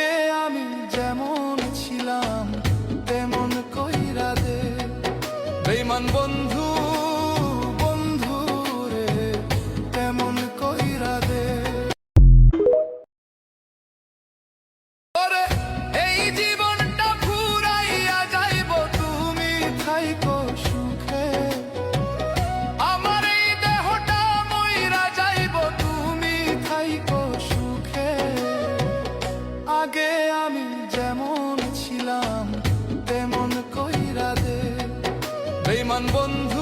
আগে আমি যেমন ছিলাম তেমন কইরা দে। বেঈমান বন্ধু বন্ধু রে তেমন কইরা দে। এই জীবনটা ফুরাইয়া যাইব তুমি থাইকো সুখে। আমার এই দেহটা মইরা যাইব তুমি থাইকো সুখে। আগে আমি যেমন ছিলাম তেমন কইরা দে। বেঈমান বন্ধু